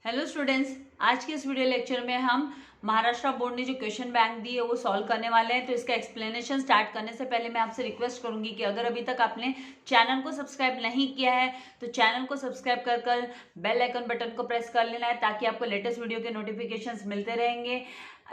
Hello students, आज के इस वीडियो लेक्चर में हम महाराष्ट्र बोर्ड ने जो क्वेश्चन बैंक दी है वो सॉल्व करने वाले हैं। तो इसका एक्सप्लेनेशन स्टार्ट करने से पहले मैं आपसे रिक्वेस्ट करूंगी कि अगर अभी तक आपने चैनल को सब्सक्राइब नहीं किया है तो चैनल को सब्सक्राइब कर बेल आइकन बटन को प्रेस कर लेना है ताकि आपको लेटेस्ट वीडियो के नोटिफिकेशंस मिलते रहेंगे।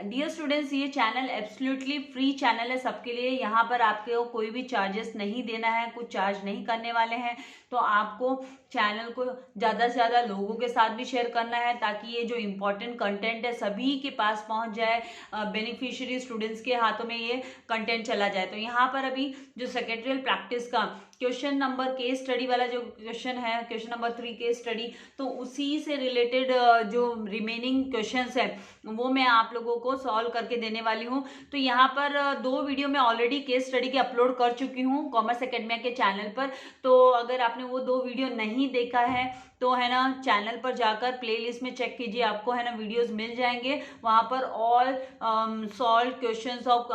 डियर स्टूडेंट्स, ये चैनल एब्सोल्युटली फ्री चैनल है सबके लिए। यहाँ पर आपको कोई भी चार्जेस नहीं देना है, कुछ चार्ज नहीं करने वाले हैं। तो आपको चैनल को ज़्यादा से ज़्यादा लोगों के साथ भी शेयर करना है ताकि ये जो इम्पोर्टेंट कंटेंट है सभी के पास पहुंच जाए, बेनिफिशियरी स्टूडेंट्स के हाथों में ये कंटेंट चला जाए। तो यहाँ पर अभी जो सेक्रेटरियल प्रैक्टिस का क्वेश्चन नंबर केस स्टडी वाला जो क्वेश्चन है, क्वेश्चन नंबर 3 केस स्टडी, तो उसी से रिलेटेड जो रिमेनिंग क्वेश्चंस है वो मैं आप लोगों को सॉल्व करके देने वाली हूँ। तो यहाँ पर 2 वीडियो मैं ऑलरेडी केस स्टडी के अपलोड कर चुकी हूँ कॉमर्स एकेडमी के चैनल पर। तो अगर आपने वो 2 वीडियो नहीं देखा है तो है ना, चैनल पर जाकर प्लेलिस्ट में चेक कीजिए, आपको है ना वीडियोस मिल जाएंगे। वहाँ पर all solve questions of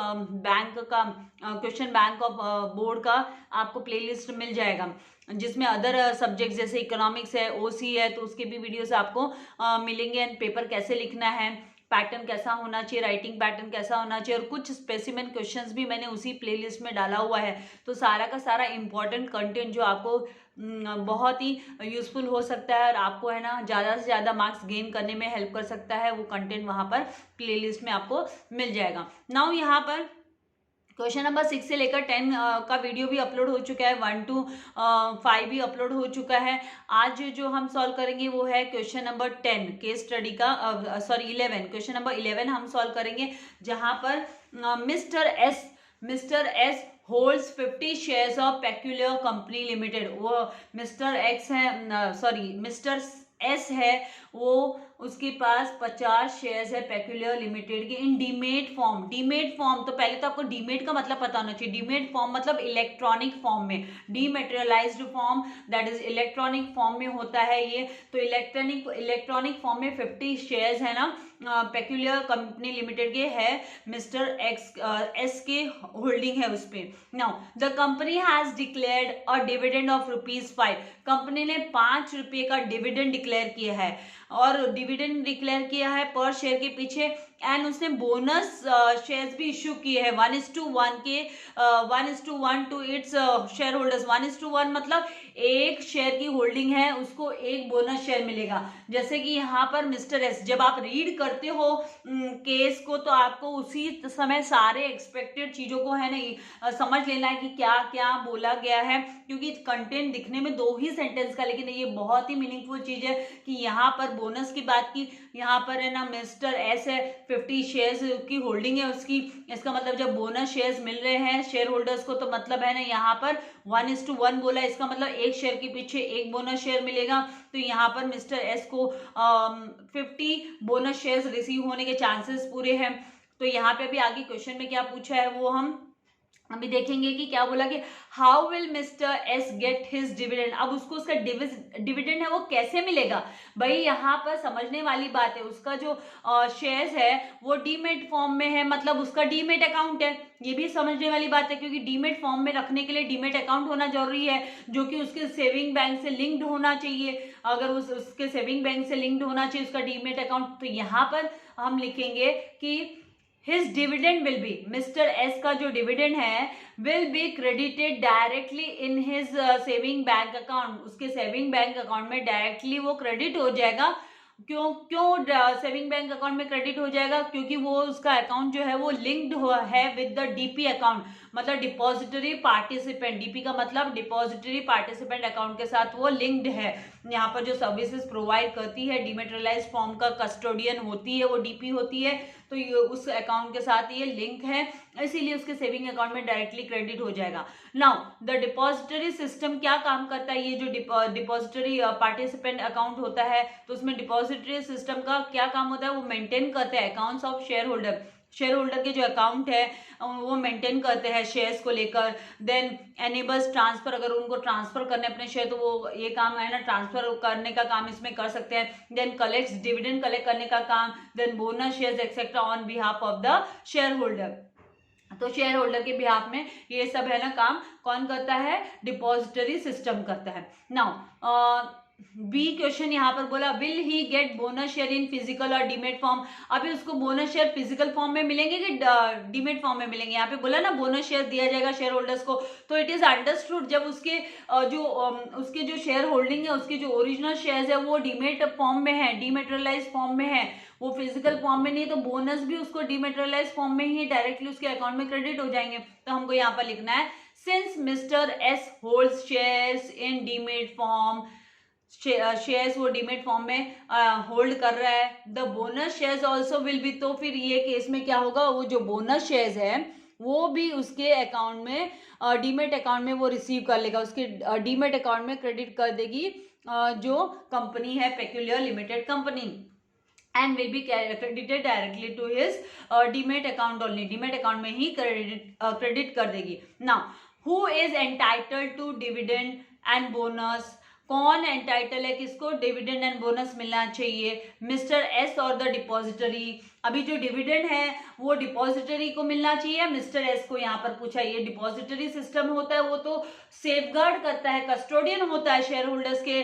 bank का क्वेश्चन बैंक ऑफ बोर्ड का आपको प्लेलिस्ट मिल जाएगा, जिसमें अदर सब्जेक्ट जैसे इकोनॉमिक्स है, ओसी है, तो उसके भी वीडियोस आपको मिलेंगे। एंड पेपर कैसे लिखना है, पैटर्न कैसा होना चाहिए, राइटिंग पैटर्न कैसा होना चाहिए, और कुछ स्पेसिमेन क्वेश्चंस भी मैंने उसी प्लेलिस्ट में डाला हुआ है। तो सारा का सारा इंपॉर्टेंट कंटेंट जो आपको बहुत ही यूजफुल हो सकता है और आपको है ना ज़्यादा से ज़्यादा मार्क्स गेन करने में हेल्प कर सकता है, वो कंटेंट वहाँ पर प्लेलिस्ट में आपको मिल जाएगा। नाउ यहाँ पर क्वेश्चन नंबर 6 से लेकर 10 का वीडियो भी अपलोड हो चुका है, 1 to 5 भी अपलोड हो चुका है। आज जो हम सॉल्व करेंगे वो है क्वेश्चन नंबर 10 केस स्टडी का, 11, क्वेश्चन नंबर 11 हम सॉल्व करेंगे, जहां पर Mr S holds 50 shares of peculiar company limited. वो मिस्टर एक्स है, सॉरी मिस्टर एस है, वो उसके पास 50 शेयर्स है पेक्यूलियर लिमिटेड के इन डीमेट फॉर्म। डीमेट फॉर्म, तो पहले तो आपको डीमेट का मतलब पता होना चाहिए। डीमेट फॉर्म मतलब इलेक्ट्रॉनिक फॉर्म में, dematerialised form that is electronic form में होता है ये। तो इलेक्ट्रॉनिक फॉर्म में 50 शेयर्स है ना पेक्यूलियर कंपनी लिमिटेड के है, मिस्टर एस के होल्डिंग है उस पे। Now the company has declared a dividend of ₹5। Company ने 5 रुपये का डिविडेंड डिक्लेयर किया है, और डिविडेंड डिक्लेयर किया है पर शेयर के पीछे। एंड उसने बोनस शेयर्स भी इश्यू किए हैं 1:1 के, 1:1 टू इट्स शेयर होल्डर्स। 1:1 मतलब एक शेयर की होल्डिंग है उसको एक बोनस शेयर मिलेगा। जैसे कि यहाँ पर मिस्टर एस, जब आप रीड करते हो केस को तो आपको उसी समय सारे एक्सपेक्टेड चीजों को है ना समझ लेना है कि क्या क्या बोला गया है, क्योंकि कंटेंट दिखने में 2 ही सेंटेंस का, लेकिन ये बहुत ही मीनिंगफुल चीज है कि यहाँ पर बोनस की बात की, यहाँ पर है ना मिस्टर एस है, 50 शेयर्स की होल्डिंग है उसकी। इसका मतलब जब बोनस शेयर्स मिल रहे हैं शेयर होल्डर्स को तो मतलब है ना यहाँ पर 1:1 बोला, इसका मतलब एक शेयर के पीछे एक बोनस शेयर मिलेगा। तो यहाँ पर मिस्टर एस को 50 बोनस शेयर्स रिसीव होने के चांसेस पूरे हैं। तो यहाँ पे भी आगे क्वेश्चन में क्या पूछा है वो हम अभी देखेंगे कि क्या बोला कि how will mister S get his dividend. अब उसको उसका डिविडेंड है वो कैसे मिलेगा। भाई यहाँ पर समझने वाली बात है, उसका जो शेयर्स है वो डीमेट फॉर्म में है, मतलब उसका डीमेट अकाउंट है। ये भी समझने वाली बात है, क्योंकि डीमेट फॉर्म में रखने के लिए डीमेट अकाउंट होना जरूरी है, जो कि उसके सेविंग बैंक से लिंक्ड होना चाहिए। अगर उसके सेविंग बैंक से लिंक्ड होना चाहिए उसका डीमेट अकाउंट, तो यहाँ पर हम लिखेंगे कि His dividend will be, Mr. S का जो डिविडेंड है will be credited directly in his saving bank account। उसके सेविंग बैंक अकाउंट में डायरेक्टली वो क्रेडिट हो जाएगा। क्यों सेविंग बैंक अकाउंट में क्रेडिट हो जाएगा, क्योंकि वो उसका अकाउंट जो है वो लिंक्ड है विद द डीपी अकाउंट, मतलब डिपॉजिटरी पार्टिसिपेंट। डीपी का मतलब डिपॉजिटरी पार्टिसिपेंट अकाउंट के साथ वो लिंक्ड है। यहाँ पर जो सर्विसेज प्रोवाइड करती है डिमेटेरियलाइज्ड फॉर्म का कस्टोडियन होती है, वो डीपी होती है, तो ये उस अकाउंट के साथ ये लिंक है, इसीलिए उसके सेविंग अकाउंट में डायरेक्टली क्रेडिट हो जाएगा। नाउ द डिपॉजिटरी सिस्टम क्या काम करता है, ये जो डिपॉजिटरी पार्टिसिपेंट अकाउंट होता है तो उसमें डिपॉजिटरी सिस्टम का क्या काम होता है, वो मेंटेन करते हैं accounts of share holder. Share holder के जो अकाउंट है वो मेंटेन करते हैं शेयर्स को लेकर। देन एनेबल्स ट्रांसफर, अगर उनको ट्रांसफर करने अपने शेयर तो वो ये काम है ना ट्रांसफर करने का काम इसमें कर सकते हैं। देन कलेक्ट्स डिविडेंड कलेक्ट करने का काम, then bonus shares etcetera on behalf of the share holder. तो शेयर होल्डर के बिहाफ में ये सब है ना काम कौन करता है, डिपॉजिटरी सिस्टम करता है। नाउ बी क्वेश्चन यहाँ पर बोला will he gate bonus share in physical और डीमेट फॉर्म। अभी उसको बोनस शेयर फिजिकल फॉर्म में मिलेंगे कि डीमेट फॉर्म में मिलेंगे? यहाँ पे बोला ना बोनस शेयर दिया जाएगा शेयर होल्डर्स को, तो इट इज अंडरस्टूड जब उसके उसके जो शेयर होल्डिंग है, उसके जो ओरिजिनल शेयर्स है वो डीमेट फॉर्म में है, डीमेटेरियलाइज फॉर्म में है, वो फिजिकल फॉर्म में नहीं है, तो बोनस भी उसको डीमेटेरियलाइज फॉर्म में ही डायरेक्टली उसके अकाउंट में क्रेडिट हो जाएंगे। तो हमको यहाँ पर लिखना है since mister S holds shares in demat form, shares वो डीमेट फॉर्म में होल्ड कर रहा है, the bonus shares also will be, तो फिर ये केस में क्या होगा, वो जो बोनस शेयर्स है वो भी उसके अकाउंट में डीमेट अकाउंट में वो रिसीव कर लेगा, उसके डीमेट अकाउंट में क्रेडिट कर देगी जो कंपनी है peculiar limited company, and will be credited directly to his demat account only, demat account में ही क्रेडिट कर देगी। Now who is entitled to dividend and bonus, कौन एंटाइटल है, किसको डिविडेंड एंड बोनस मिलना चाहिए, मिस्टर एस और द डिपॉजिटरी। अभी जो डिविडेंड है वो डिपॉजिटरी को मिलना चाहिए, मिस्टर एस को यहाँ पर पूछा। ये डिपॉजिटरी सिस्टम होता है वो तो सेफगार्ड करता है, कस्टोडियन होता है शेयर होल्डर्स के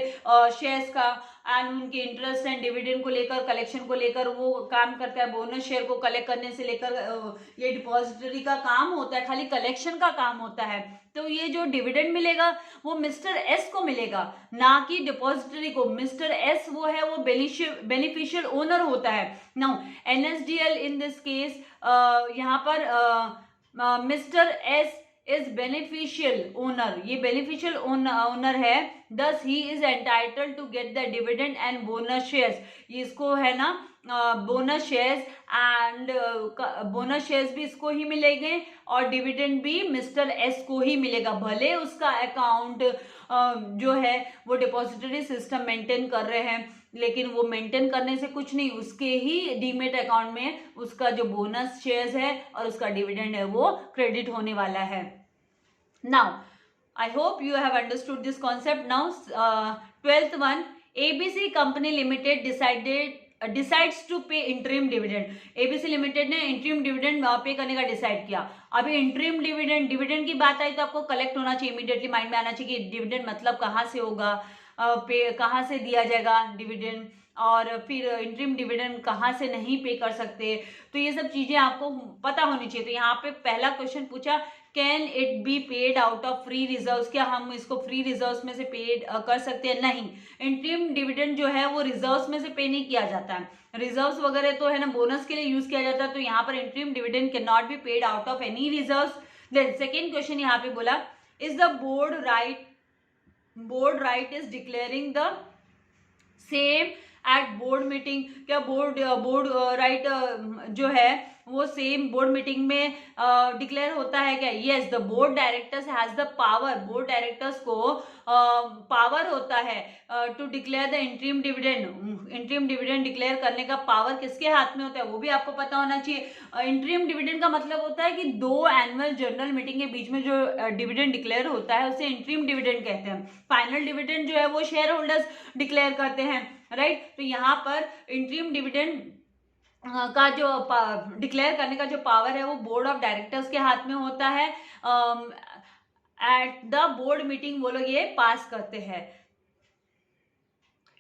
शेयर्स का, एंड उनके इंटरेस्ट एंड डिविडेंड को लेकर, कलेक्शन को लेकर वो काम करता है, बोनस शेयर को कलेक्ट करने से लेकर ये डिपॉजिटरी का काम होता है, खाली कलेक्शन का काम होता है। तो ये जो डिविडेंड मिलेगा वो मिस्टर एस को मिलेगा, ना कि डिपॉजिटरी को। मिस्टर एस वो है वो बेनिफिशियल ओनर होता है। Now NSDL in this case यहाँ पर Mr S is beneficial owner, ये बेनिफिशियल ओनर है, thus he is entitled to get the dividend and bonus shares, इसको है ना bonus shares and bonus shares भी इसको ही मिलेंगे और डिविडेंड भी मिस्टर एस को ही मिलेगा, भले उसका अकाउंट जो है वो डिपॉजिटरी सिस्टम मेंटेन कर रहे हैं, लेकिन वो मेंटेन करने से कुछ नहीं, उसके ही डीमेट अकाउंट में उसका जो बोनस शेयर्स है और उसका डिविडेंड है वो क्रेडिट होने वाला है। Now I hope you have understood this concept. Now 12th one, ABC company limited decides to pay interim dividend. ABC limited ने इंटरिम डिविडेंड पे करने का डिसाइड किया। अभी इंटरिम डिविडेंड की बात आई तो आपको कलेक्ट होना चाहिए, इमीडिएटली माइंड में आना चाहिए कि डिविडेंड मतलब कहाँ से होगा, पे कहाँ से दिया जाएगा डिविडेंड, और फिर इंटरिम डिविडेंड कहाँ से नहीं पे कर सकते, तो ये सब चीजें आपको पता होनी चाहिए। तो यहाँ पे पहला क्वेश्चन पूछा can it be paid out of free reserves, क्या हम इसको फ्री रिजर्व्स में से पेड कर सकते हैं? नहीं, इंटरिम डिविडेंड जो है वो रिजर्व्स में से पे नहीं किया जाता है, रिजर्व्स वगैरह तो है ना बोनस के लिए यूज किया जाता है, तो यहाँ पर interim dividend can not be paid out of any reserves. Then second question यहाँ पे बोला is the board right is declaring the same at board meeting, क्या बोर्ड राइट जो है वो सेम बोर्ड मीटिंग में डिक्लेयर होता है क्या? Yes, the board directors has the power, board directors को पावर होता है to declare the interim dividend. Interim dividend declare करने का पावर किसके हाथ में होता है वो भी आपको पता होना चाहिए। इंटरिम डिविडेंड का मतलब होता है कि 2 एनुअल जनरल मीटिंग के बीच में जो डिविडेंड डिक्लेयर होता है उसे इंटरिम डिविडेंड कहते हैं। फाइनल डिविडेंड जो है वो शेयर होल्डर्स डिक्लेयर करते हैं, राइट। तो यहाँ पर इंटरिम डिविडेंड का जो डिक्लेयर करने का जो पावर है वो बोर्ड ऑफ डायरेक्टर्स के हाथ में होता है। एट द बोर्ड मीटिंग वो लोग ये पास करते हैं।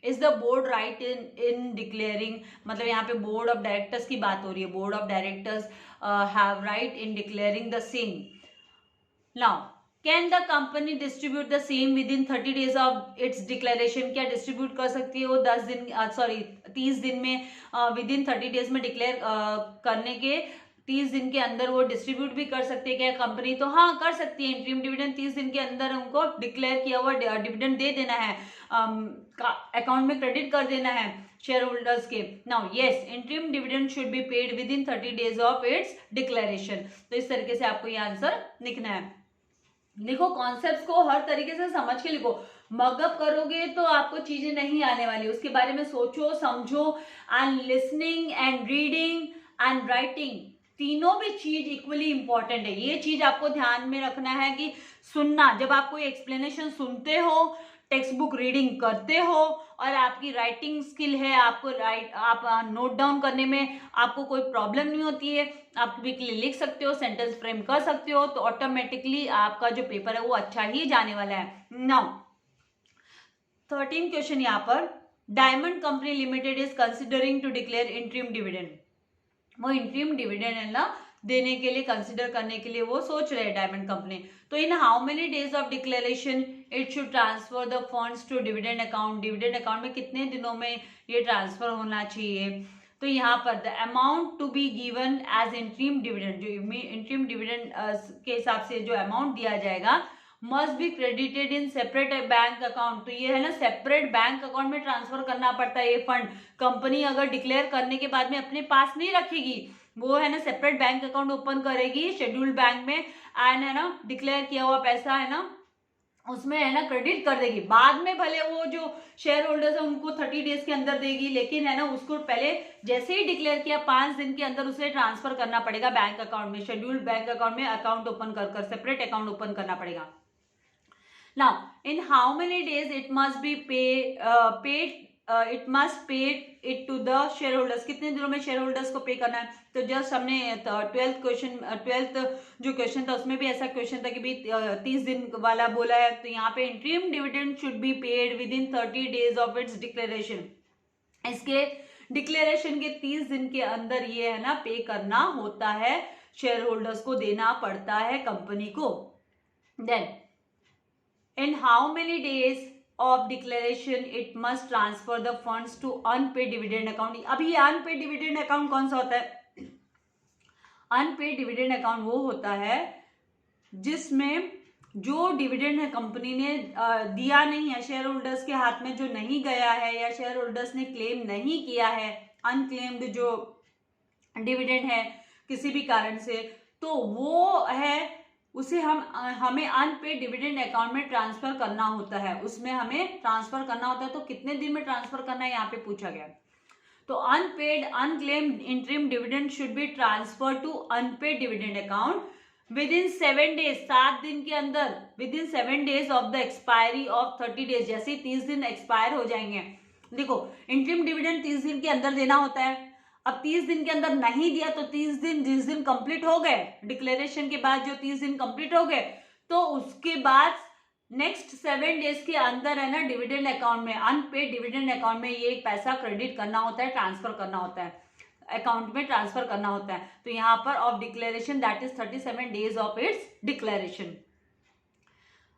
Is the board right in declaring, मतलब यहाँ पे बोर्ड ऑफ डायरेक्टर्स की बात हो रही है, board of directors have right in declaring the same. Now can the company distribute the same with in 30 days of its declaration, क्या distribute कर सकती है वो 30 दिन में, विद इन 30 days में डिक्लेयर करने के 30 दिन के अंदर वो डिस्ट्रीब्यूट भी कर सकती है क्या कंपनी? तो हाँ कर सकती है। इंटरिम डिविडेंड 30 दिन के अंदर उनको डिक्लेयर किया हुआ डिविडेंड दे देना है, अकाउंट में क्रेडिट कर देना है शेयर होल्डर्स के। Now yes, interim dividend should be paid with in 30 days of its declaration. तो इस तरीके से आपको ये आंसर लिखना है। लिखो, कॉन्सेप्ट्स को हर तरीके से समझ के लिखो, मगअप करोगे तो आपको चीजें नहीं आने वाली, उसके बारे में सोचो समझो। And listening and reading and writing तीनों भी चीज इक्वली इंपॉर्टेंट है। ये चीज आपको ध्यान में रखना है कि सुनना, जब आप कोई एक्सप्लेनेशन सुनते हो, टेक्स्ट बुक रीडिंग करते हो और आपकी राइटिंग स्किल है, आपको आप नोट डाउन करने में आपको कोई प्रॉब्लम नहीं होती है, आप क्विकली लिख सकते हो, सेंटेंस फ्रेम कर सकते हो, तो ऑटोमेटिकली आपका जो पेपर है वो अच्छा ही जाने वाला है। नाउ 13 क्वेश्चन यहाँ पर, Diamond company limited is considering to declare interim dividend. वो इंट्रीम डिविडेंड है ना देने के लिए, कंसिडर करने के लिए वो सोच रहे हैं डायमंड कंपनी। तो in how many days of declaration it should transfer the funds to dividend account, dividend account में कितने दिनों में ये ट्रांसफर होना चाहिए। तो यहाँ पर the amount to be given as interim dividend, जो इंट्रीम डिविडेंड के हिसाब से जो अमाउंट दिया जाएगा, must be credited in separate bank account. तो ये है ना सेपरेट बैंक अकाउंट में ट्रांसफर करना पड़ता है ये फंड। कंपनी अगर डिक्लेयर करने के बाद में अपने पास नहीं रखेगी, वो है ना सेपरेट बैंक अकाउंट ओपन करेगी शेड्यूल्ड बैंक में, एंड है ना डिक्लेयर किया हुआ पैसा है ना उसमें है ना क्रेडिट कर देगी। बाद में भले वो जो शेयर होल्डर्स है उनको 30 डेज के अंदर देगी, लेकिन है ना उसको पहले जैसे ही डिक्लेयर किया 5 दिन के अंदर उसे ट्रांसफर करना पड़ेगा बैंक अकाउंट में, शेड्यूल्ड बैंक अकाउंट में अकाउंट ओपन कर सेपरेट अकाउंट ओपन करना पड़ेगा। Now, in how many days it must be it must pay it to the shareholders, कितने दिनों में शेयर होल्डर्स को पे करना है। तो जस्ट हमने 12th जो क्वेश्चन था उसमें भी ऐसा क्वेश्चन था कि भाई 30 दिन वाला बोला है। तो यहाँ पे interim dividend should be paid with in 30 days of its declaration. इसके डिक्लेरेशन के 30 दिन के अंदर ये है ना पे करना होता है, शेयर होल्डर्स को देना पड़ता है कंपनी को। Then in how many days of declaration it must transfer the funds to unpaid dividend account। अभी ये unpaid dividend account कौन सा होता है? unpaid dividend account वो होता है जिसमें जो डिविडेंड है कंपनी ने दिया नहीं है, शेयर होल्डर्स के हाथ में जो नहीं गया है या शेयर होल्डर्स ने क्लेम नहीं किया है, अनक्लेम्ड जो डिविडेंड है किसी भी कारण से, तो वो है उसे हमें अनपेड डिविडेंड अकाउंट में ट्रांसफर करना होता है, उसमें हमें ट्रांसफर करना होता है। तो कितने दिन में ट्रांसफर करना है यहाँ पे पूछा गया। तो unpaid unclaimed interim dividend should be transfer to unpaid dividend account within 7 days, 7 दिन के अंदर, within 7 days of the expiry of 30 days. जैसे ही 30 दिन एक्सपायर हो जाएंगे, देखो इंटरिम डिविडेंड 30 दिन के अंदर देना होता है। अब 30 दिन के अंदर नहीं दिया तो 30 दिन जिस दिन कंप्लीट हो गए, डिक्लेरेशन के बाद जो 30 दिन कंप्लीट हो गए, तो उसके बाद नेक्स्ट 7 डेज के अंदर है ना डिविडेंड अकाउंट में, अनपेड डिविडेंड अकाउंट में ये पैसा क्रेडिट करना होता है, ट्रांसफर करना होता है, अकाउंट में ट्रांसफर करना होता है। तो यहाँ पर of declaration that is 37 days of its declaration.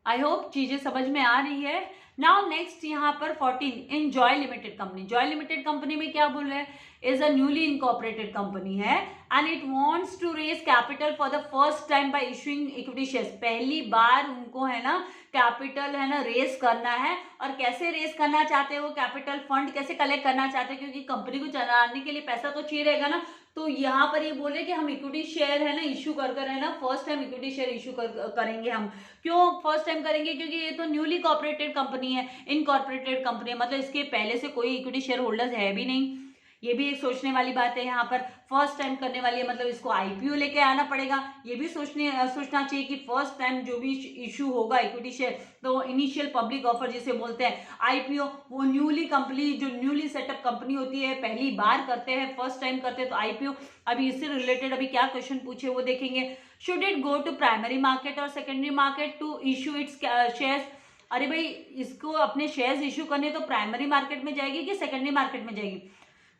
I hope चीजें समझ में आ रही है। नाउ नेक्स्ट यहाँ पर 14 in Joy limited company. Joy limited company में क्या बोल रहे हैं, is a newly incorporated company है and it wants to raise capital for the first time by issuing equity shares. पहली बार उनको है ना कैपिटल है ना रेस करना है। और कैसे रेस करना चाहते हैं वो कैपिटल, फंड कैसे कलेक्ट करना चाहते हैं, क्योंकि कंपनी को चलाने के लिए पैसा तो चाहिए रहेगा ना। तो यहाँ पर ये बोले कि हम इक्विटी शेयर है ना इशू कर है ना first time equity share issue करेंगे हम। क्यों फर्स्ट टाइम करेंगे, क्योंकि ये तो न्यूली कॉर्पोरेटेड कंपनी है, इनकॉर्पोरेटेड कंपनी है, मतलब इसके पहले से कोई इक्विटी शेयर होल्डर्स है भी नहीं। ये भी एक सोचने वाली बात है, यहाँ पर फर्स्ट टाइम करने वाली है, मतलब इसको आईपीओ लेके आना पड़ेगा। ये भी सोचना चाहिए कि फर्स्ट टाइम जो भी इशू होगा इक्विटी शेयर, तो इनिशियल पब्लिक ऑफर जिसे बोलते हैं आईपीओ, वो न्यूली कंपनी जो न्यूली सेटअप कंपनी होती है पहली बार करते हैं, फर्स्ट टाइम करते हैं, तो आईपीओ। अभी इससे रिलेटेड अभी क्या क्वेश्चन पूछे वो देखेंगे। Should it go to primary market और secondary market to issue its shares. अरे भाई इसको अपने शेयर्स इशू करने तो प्राइमरी मार्केट में जाएगी कि सेकेंडरी मार्केट में जाएगी।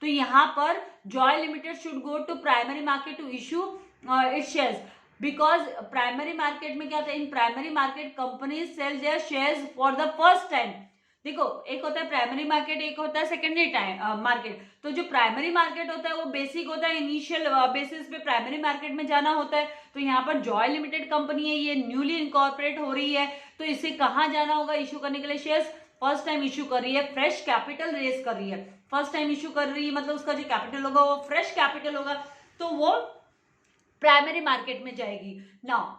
तो यहाँ पर Joy limited should go to primary market to issue its shares, because primary market में क्या होता है, in primary market company sell their shares for the first time. देखो एक होता है प्राइमरी मार्केट, एक होता है सेकेंडरी मार्केट। तो जो प्राइमरी मार्केट होता है वो बेसिक होता है, इनिशियल बेसिस पे प्राइमरी मार्केट में जाना होता है। तो यहाँ पर जॉय लिमिटेड कंपनी है, ये न्यूली इनकॉर्पोरेट हो रही है, तो इसे कहाँ जाना होगा इशू करने के लिए शेयर्स। फर्स्ट टाइम इशू कर रही है, फ्रेश कैपिटल रेज कर रही है। फर्स्ट टाइम इशू कर रही है मतलब उसका जो कैपिटल होगा वो फ्रेश कैपिटल होगा, तो वो प्राइमरी मार्केट में जाएगी। Now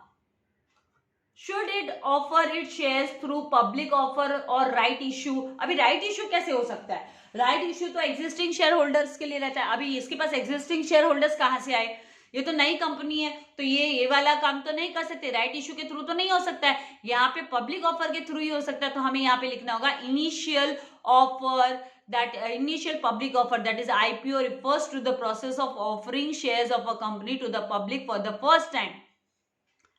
should it offer it shares through public offer और राइट इशू। अभी राइट इशू कैसे हो सकता है, राइट इशू तो एग्जिस्टिंग शेयर होल्डर्स के लिए रहता है। अभी इसके पास एग्जिस्टिंग शेयर होल्डर्स कहाँ से आए, ये तो नई कंपनी है, तो ये वाला काम तो नहीं कर सकते, राइट इशू के थ्रू तो नहीं हो सकता है, यहाँ पे पब्लिक ऑफर के थ्रू ही हो सकता है। तो हमें यहाँ पे लिखना होगा initial offer, that initial public offer, that is IPO, refers to the process of offering shares of a company to the public for the first time.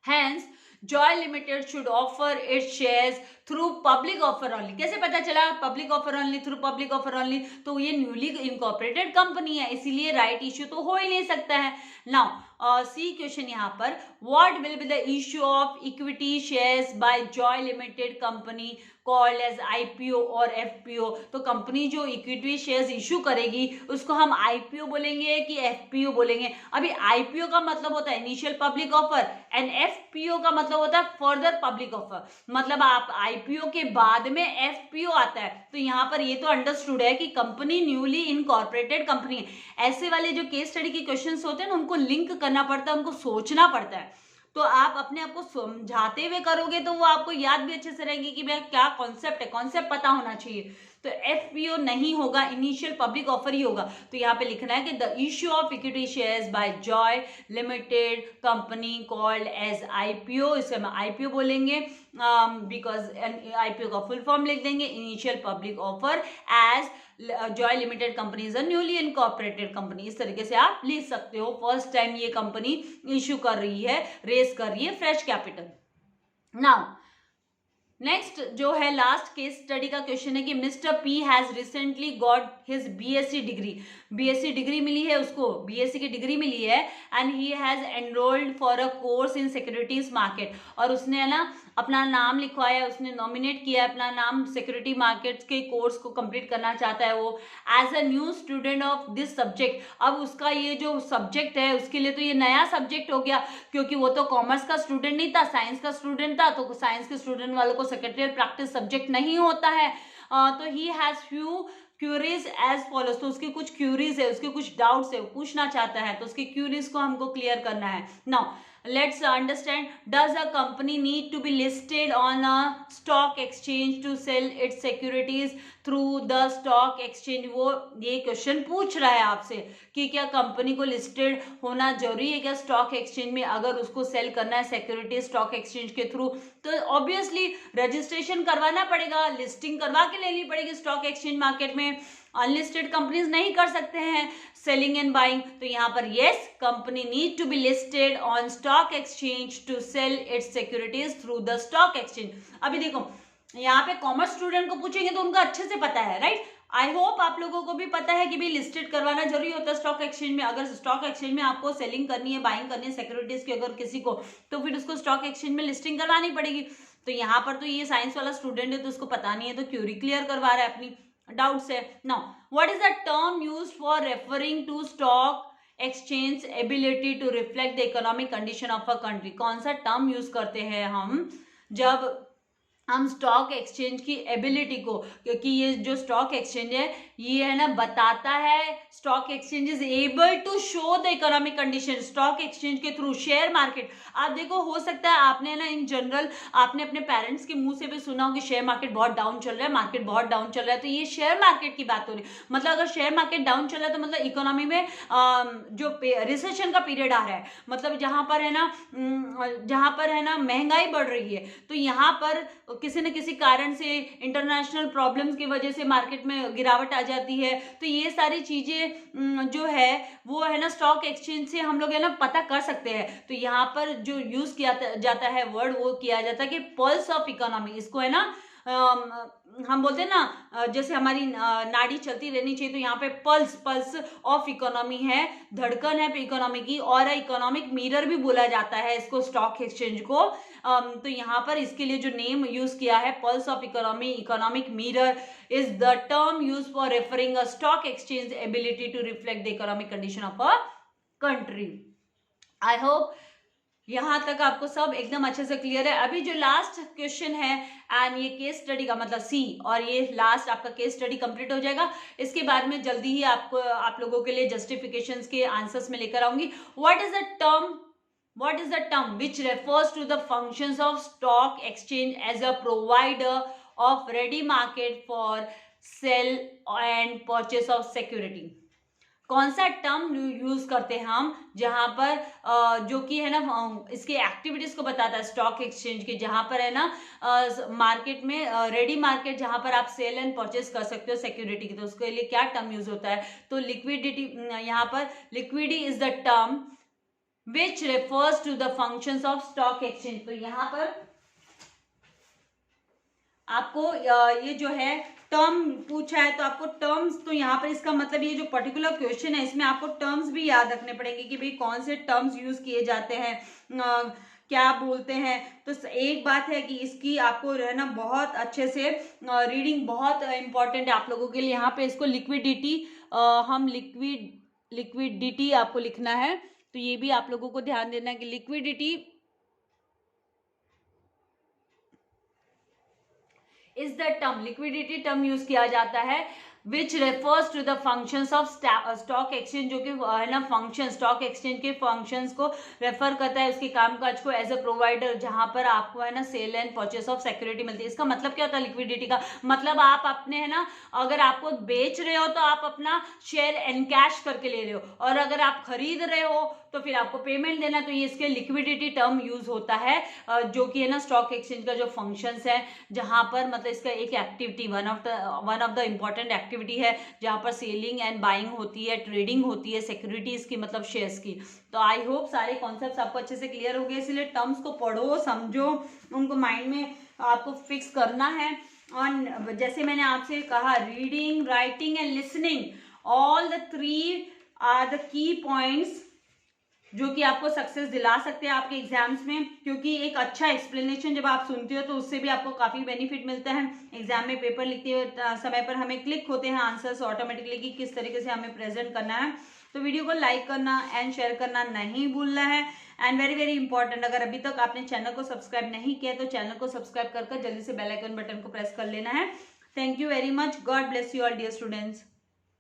Hence Joy limited should offer it's shares through public offer only. कैसे पता चला public offer only, through public offer only? तो ये newly incorporated company है, इसीलिए right issue तो हो ही नहीं सकता है। नाउ सी क्वेश्चन यहाँ पर, what will be the issue of equity shares by Joy limited company called as IPO और एफपीओ? तो कंपनी जो इक्विटी शेयर्स इश्यू करेगी उसको हम आईपीओ बोलेंगे कि एफपीओ बोलेंगे? अभी आईपीओ का मतलब होता है initial public offer and FPO का मतलब होता है फर्दर पब्लिक ऑफर। मतलब आप आईपीओ के बाद में एफपीओ आता है। तो यहाँ पर ये तो अंडरस्टूड है कि कंपनी न्यूली इनकॉर्पोरेटेड कंपनी है। ऐसे वाले जो केस स्टडी के क्वेश्चंस होते हैं ना, उनको लिंक करना पड़ता है, उनको सोचना पड़ता है। तो आप अपने आप को समझाते हुए करोगे तो वो आपको याद भी अच्छे से रहेगी कि भाई क्या कॉन्सेप्ट है, कॉन्सेप्ट पता होना चाहिए। तो एफपीओ नहीं होगा, इनिशियल पब्लिक ऑफर ही होगा। तो यहाँ पे लिखना है कि the issue of equity shares by Joy limited company called as IPO, इसे हम आईपीओ बोलेंगे बिकॉज आईपीओ का फुल फॉर्म लिख देंगे, initial public offer as Joy limited company is a newly incorporated company. इस तरीके से आप लिख सकते हो। फर्स्ट टाइम ये कंपनी इश्यू कर रही है, रेस कर रही है फ्रेश कैपिटल। नाउ नेक्स्ट जो है लास्ट केस स्टडी का क्वेश्चन है कि mister P has recently got his BSc degree. BSc degree मिली है उसको, बीएससी की डिग्री मिली है and he has enrolled for a course in securities market. और उसने है ना अपना नाम लिखवाया, उसने नॉमिनेट किया अपना नाम, सिक्योरिटी मार्केट्स के कोर्स को कंप्लीट करना चाहता है वो as a new student of this subject. अब उसका ये जो सब्जेक्ट है उसके लिए तो ये नया सब्जेक्ट हो गया, क्योंकि वो तो कॉमर्स का स्टूडेंट नहीं था, साइंस का स्टूडेंट था। तो साइंस के स्टूडेंट वालों को सेक्रेटरियल प्रैक्टिस सब्जेक्ट नहीं होता है। तो he has few queries as follows. तो उसके कुछ क्यूरीज है, उसके कुछ डाउट्स है, वो पूछना चाहता है, तो उसके क्यूरीज को हमको क्लियर करना है। Now let's understand, does a company need to be listed on a stock exchange to sell its securities through the stock exchange? वो ये क्वेश्चन पूछ रहा है आपसे कि क्या कंपनी को लिस्टेड होना जरूरी है क्या स्टॉक एक्सचेंज में, अगर उसको सेल करना है सिक्योरिटी स्टॉक एक्सचेंज के थ्रू? तो ऑब्वियसली रजिस्ट्रेशन करवाना पड़ेगा, लिस्टिंग करवा के लेनी पड़ेगी स्टॉक एक्सचेंज मार्केट में। अनलिस्टेड कंपनीज नहीं कर सकते हैं सेलिंग एंड बाइंग। तो यहाँ पर yes, company need to be listed on stock exchange to sell its securities through the stock exchange. अभी देखो यहाँ पे कॉमर्स स्टूडेंट को पूछेंगे तो उनको अच्छे से पता है, राइट? आई होप आप लोगों को भी पता है कि भाई लिस्टेड करवाना जरूरी होता है स्टॉक एक्सचेंज में। अगर स्टॉक एक्सचेंज में आपको सेलिंग करनी है, बाइंग करनी है सिक्योरिटीज की अगर किसी को, तो फिर उसको स्टॉक एक्सचेंज में लिस्टिंग करवानी पड़ेगी। तो यहाँ पर तो ये साइंस वाला स्टूडेंट है तो उसको पता नहीं है, तो क्यूरी क्लियर करवा रहा है अपनी डाउट्स है। Now what is the term used for referring to stock exchange ability to reflect the economic condition of a country? कौन सा टर्म यूज करते हैं हम जब हम स्टॉक एक्सचेंज की एबिलिटी को, क्योंकि ये जो स्टॉक एक्सचेंज है ये है ना बताता है stock exchange is able to show the economic condition stock exchange के थ्रू। शेयर मार्केट आप देखो, हो सकता है आपने ना इन जनरल आपने अपने पेरेंट्स के मुंह से भी सुना हो कि शेयर मार्केट बहुत डाउन चल रहा है, मार्केट बहुत डाउन चल रहा है। तो ये शेयर मार्केट की बात हो रही है। मतलब अगर शेयर मार्केट डाउन चल रहा है तो मतलब इकोनॉमी में जो रिसेशन का पीरियड आ रहा है, मतलब जहां पर है ना महंगाई बढ़ रही है। तो यहाँ पर किसी न किसी कारण से इंटरनेशनल प्रॉब्लम्स की वजह से मार्केट में गिरावट आ जाती है। तो ये सारी चीजें जो है वो है ना स्टॉक एक्सचेंज से हम लोग है ना पता कर सकते हैं। तो यहाँ पर जो यूज किया जाता है वर्ड वो किया जाता है कि पल्स ऑफ इकोनॉमी। इसको है ना हम बोलते हैं ना जैसे हमारी नाड़ी चलती रहनी चाहिए, तो यहाँ पे पल्स ऑफ इकोनॉमी है, धड़कन है इकोनॉमी की, और इकोनॉमिक मिरर भी बोला जाता है इसको स्टॉक एक्सचेंज को। तो यहाँ पर इसके लिए जो नेम यूज किया है pulse of economy, economic mirror is the term use for referring a stock exchange ability to reflect the economic condition of a country. I hope यहां तक आपको सब एकदम अच्छे से क्लियर है। अभी जो लास्ट क्वेश्चन है एंड ये केस स्टडी का मतलब सी, और ये लास्ट आपका केस स्टडी कंप्लीट हो जाएगा। इसके बाद में जल्दी ही आप लोगों के लिए जस्टिफिकेशंस के आंसर्स में लेकर आऊंगी। What is the term which refers to the functions of stock exchange as a provider of ready market for sale and purchase of security? कौन सा टर्म यूज करते हैं हम जहां पर जो कि है ना इसकी एक्टिविटीज को बताता है स्टॉक एक्सचेंज की, जहां पर है ना मार्केट में रेडी मार्केट जहां पर आप सेल एंड परचेस कर सकते हो सिक्योरिटी की। तो उसके लिए क्या टर्म यूज होता है? तो लिक्विडिटी, यहाँ पर liquidity is the term which refers to the functions of stock exchange. तो यहाँ पर आपको ये जो है टर्म पूछा है, तो आपको टर्म्स, तो यहाँ पर इसका मतलब ये जो पर्टिकुलर क्वेश्चन है इसमें आपको टर्म्स भी याद रखने पड़ेंगे कि भाई कौन से टर्म्स यूज किए जाते हैं, क्या बोलते हैं। तो एक बात है कि इसकी आपको रहना बहुत अच्छे से रीडिंग बहुत इंपॉर्टेंट है आप लोगों के लिए। यहाँ पे इसको लिक्विडिटी, हम लिक्विडिटी आपको लिखना है, तो ये भी आप लोगों को ध्यान देना है कि liquidity is the term, liquidity term use किया जाता है which refers to the functions of stock exchange, जो कि है ना फंक्शन, स्टॉक एक्सचेंज के फंक्शंस को रेफर करता है, उसके कामकाज को, एज अ प्रोवाइडर, जहां पर आपको है ना sale and purchase of security मिलती है। इसका मतलब क्या होता है लिक्विडिटी का मतलब, आप अपने है ना अगर आपको बेच रहे हो तो आप अपना शेयर एनकैश करके ले रहे हो, और अगर आप खरीद रहे हो तो फिर आपको पेमेंट देना, तो ये इसके लिक्विडिटी टर्म यूज होता है, जो कि है ना स्टॉक एक्सचेंज का जो फंक्शंस है, जहां पर मतलब इसका एक activity, one of the important activity है, जहां पर सेलिंग एंड बाइंग होती है, ट्रेडिंग होती है सिक्योरिटीज की, मतलब शेयर्स की। तो आई होप सारे कॉन्सेप्ट्स आपको अच्छे से क्लियर हो गए, इसलिए टर्म्स को पढ़ो, समझो, उनको माइंड में आपको फिक्स करना है। और जैसे मैंने आपसे कहा, reading, writing and listening, all the 3 are the key points जो कि आपको सक्सेस दिला सकते हैं आपके एग्जाम्स में, क्योंकि एक अच्छा एक्सप्लेनेशन जब आप सुनते हो तो उससे भी आपको काफी बेनिफिट मिलता है। एग्जाम में पेपर लिखते हुए समय पर हमें क्लिक होते हैं आंसर्स ऑटोमेटिकली कि किस तरीके से हमें प्रेजेंट करना है। तो वीडियो को लाइक करना एंड शेयर करना नहीं भूलना है। एंड वेरी वेरी इंपॉर्टेंट, अगर अभी तक आपने चैनल को सब्सक्राइब नहीं किया तो चैनल को सब्सक्राइब कर जल्दी से बेल आइकन बटन को प्रेस कर लेना है। Thank you very much, god bless you all dear students.